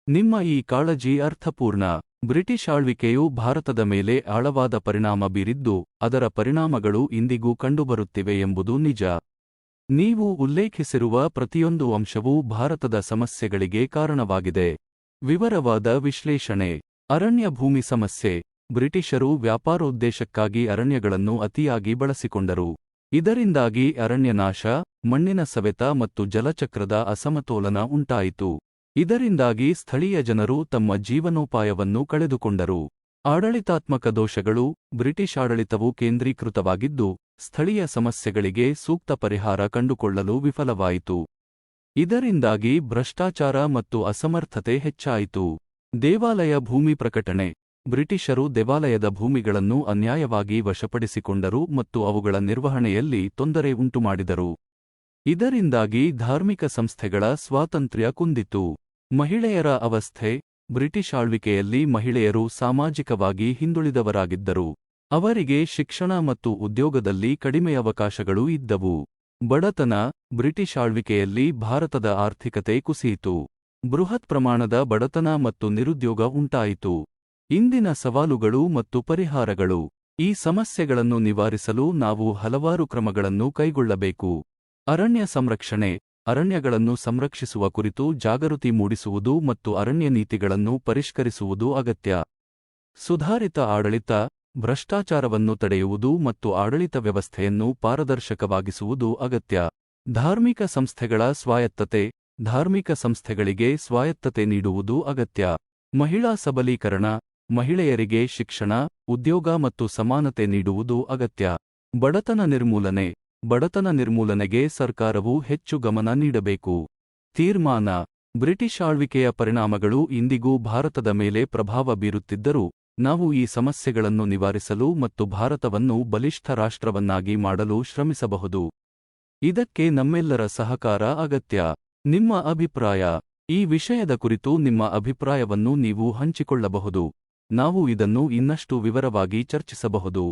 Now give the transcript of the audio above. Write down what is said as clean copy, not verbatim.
ನಿಮ್ಮ ಈ ಕಾಳಜಿ ಅರ್ಥಪೂರ್ಣ. ಬ್ರಿಟಿಷ್ ಆಳ್ವಿಕೆಯು ಭಾರತದ ಮೇಲೆ ಆಳವಾದ ಪರಿಣಾಮ ಬೀರಿದ್ದು, ಅದರ ಪರಿಣಾಮಗಳು ಇಂದಿಗೂ ಕಂಡುಬರುತ್ತಿವೆ ಎಂಬುದು ನಿಜ. ನೀವು ಉಲ್ಲೇಖಿಸಿರುವ ಪ್ರತಿಯೊಂದು ಅಂಶವೂ ಭಾರತದ ಸಮಸ್ಯೆಗಳಿಗೆ ಕಾರಣವಾಗಿದೆ. ವಿವರವಾದ ವಿಶ್ಲೇಷಣೆ. ಅರಣ್ಯ ಭೂಮಿ ಸಮಸ್ಯೆ. ಬ್ರಿಟಿಷರು ವ್ಯಾಪಾರೋದ್ದೇಶಕ್ಕಾಗಿ ಅರಣ್ಯಗಳನ್ನು ಅತಿಯಾಗಿ ಬಳಸಿಕೊಂಡರು. ಇದರಿಂದಾಗಿ ಅರಣ್ಯನಾಶ, ಮಣ್ಣಿನ ಸವೆತ ಮತ್ತು ಜಲಚಕ್ರದ ಅಸಮತೋಲನ ಉಂಟಾಯಿತು. ಇದರಿಂದಾಗಿ ಸ್ಥಳೀಯ ಜನರು ತಮ್ಮ ಜೀವನೋಪಾಯವನ್ನು ಕಳೆದುಕೊಂಡರು. ಆಡಳಿತಾತ್ಮಕ ದೋಷಗಳು. ಬ್ರಿಟಿಷ್ ಆಡಳಿತವು ಕೇಂದ್ರೀಕೃತವಾಗಿದ್ದು, ಸ್ಥಳೀಯ ಸಮಸ್ಯೆಗಳಿಗೆ ಸೂಕ್ತ ಪರಿಹಾರ ಕಂಡುಕೊಳ್ಳಲು ವಿಫಲವಾಯಿತು. ಇದರಿಂದಾಗಿ ಭ್ರಷ್ಟಾಚಾರ ಮತ್ತು ಅಸಮರ್ಥತೆ ಹೆಚ್ಚಾಯಿತು. ದೇವಾಲಯ ಭೂಮಿ ಪ್ರಕಟಣೆ. ಬ್ರಿಟಿಷರು ದೇವಾಲಯದ ಭೂಮಿಗಳನ್ನು ಅನ್ಯಾಯವಾಗಿ ವಶಪಡಿಸಿಕೊಂಡರು ಮತ್ತು ಅವುಗಳ ನಿರ್ವಹಣೆಯಲ್ಲಿ ತೊಂದರೆ ಉಂಟುಮಾಡಿದರು. ಇದರಿಂದಾಗಿ ಧಾರ್ಮಿಕ ಸಂಸ್ಥೆಗಳ ಸ್ವಾತಂತ್ರ್ಯ ಕುಂದಿತು. ಮಹಿಳೆಯರ ಅವಸ್ಥೆ. ಬ್ರಿಟಿಷ್ ಆಳ್ವಿಕೆಯಲ್ಲಿ ಮಹಿಳೆಯರು ಸಾಮಾಜಿಕವಾಗಿ ಹಿಂದುಳಿದವರಾಗಿದ್ದರು. ಅವರಿಗೆ ಶಿಕ್ಷಣ ಮತ್ತು ಉದ್ಯೋಗದಲ್ಲಿ ಕಡಿಮೆ ಅವಕಾಶಗಳು ಇದ್ದವು. ಬಡತನ. ಬ್ರಿಟಿಷ್ ಆಳ್ವಿಕೆಯಲ್ಲಿ ಭಾರತದ ಆರ್ಥಿಕತೆ ಕುಸಿಯಿತು. ಬೃಹತ್ ಪ್ರಮಾಣದ ಬಡತನ ಮತ್ತು ನಿರುದ್ಯೋಗ ಉಂಟಾಯಿತು. ಇಂದಿನ ಸವಾಲುಗಳು ಮತ್ತು ಪರಿಹಾರಗಳು. ಈ ಸಮಸ್ಯೆಗಳನ್ನು ನಿವಾರಿಸಲು ನಾವು ಹಲವಾರು ಕ್ರಮಗಳನ್ನು ಕೈಗೊಳ್ಳಬೇಕು. ಅರಣ್ಯ ಸಂರಕ್ಷಣೆ. ಅರಣ್ಯಗಳನ್ನು ಸಂರಕ್ಷಿಸುವ ಕುರಿತು ಜಾಗೃತಿ ಮೂಡಿಸುವುದು ಮತ್ತು ಅರಣ್ಯ ನೀತಿಗಳನ್ನು ಪರಿಷ್ಕರಿಸುವುದು ಅಗತ್ಯ. ಸುಧಾರಿತ ಆಡಳಿತ. ಭ್ರಷ್ಟಾಚಾರವನ್ನು ತಡೆಯುವುದು ಮತ್ತು ಆಡಳಿತ ವ್ಯವಸ್ಥೆಯನ್ನು ಪಾರದರ್ಶಕವಾಗಿಸುವುದು ಅಗತ್ಯ. ಧಾರ್ಮಿಕ ಸಂಸ್ಥೆಗಳ ಸ್ವಾಯತ್ತತೆ. ಧಾರ್ಮಿಕ ಸಂಸ್ಥೆಗಳಿಗೆ ಸ್ವಾಯತ್ತತೆ ನೀಡುವುದು ಅಗತ್ಯ. ಮಹಿಳಾ ಸಬಲೀಕರಣ. ಮಹಿಳೆಯರಿಗೆ ಶಿಕ್ಷಣ, ಉದ್ಯೋಗ ಮತ್ತು ಸಮಾನತೆ ನೀಡುವುದು ಅಗತ್ಯ. ಬಡತನ ನಿರ್ಮೂಲನೆ. ಬಡತನ ನಿರ್ಮೂಲನೆಗೆ ಸರ್ಕಾರವು ಹೆಚ್ಚು ಗಮನ ನೀಡಬೇಕು. ತೀರ್ಮಾನ. ಬ್ರಿಟಿಷ್ ಆಳ್ವಿಕೆಯ ಪರಿಣಾಮಗಳು ಇಂದಿಗೂ ಭಾರತದ ಮೇಲೆ ಪ್ರಭಾವ ಬೀರುತ್ತಿದ್ದರೂ, ನಾವು ಈ ಸಮಸ್ಯೆಗಳನ್ನು ನಿವಾರಿಸಲು ಮತ್ತು ಭಾರತವನ್ನು ಬಲಿಷ್ಠ ರಾಷ್ಟ್ರವನ್ನಾಗಿ ಮಾಡಲು ಶ್ರಮಿಸಬಹುದು. ಇದಕ್ಕೆ ನಮ್ಮೆಲ್ಲರ ಸಹಕಾರ ಅಗತ್ಯ. ನಿಮ್ಮ ಅಭಿಪ್ರಾಯ. ಈ ವಿಷಯದ ಕುರಿತು ನಿಮ್ಮ ಅಭಿಪ್ರಾಯವನ್ನು ನೀವು ಹಂಚಿಕೊಳ್ಳಬಹುದು. ನಾವು ಇದನ್ನು ಇನ್ನಷ್ಟು ವಿವರವಾಗಿ ಚರ್ಚಿಸಬಹುದು.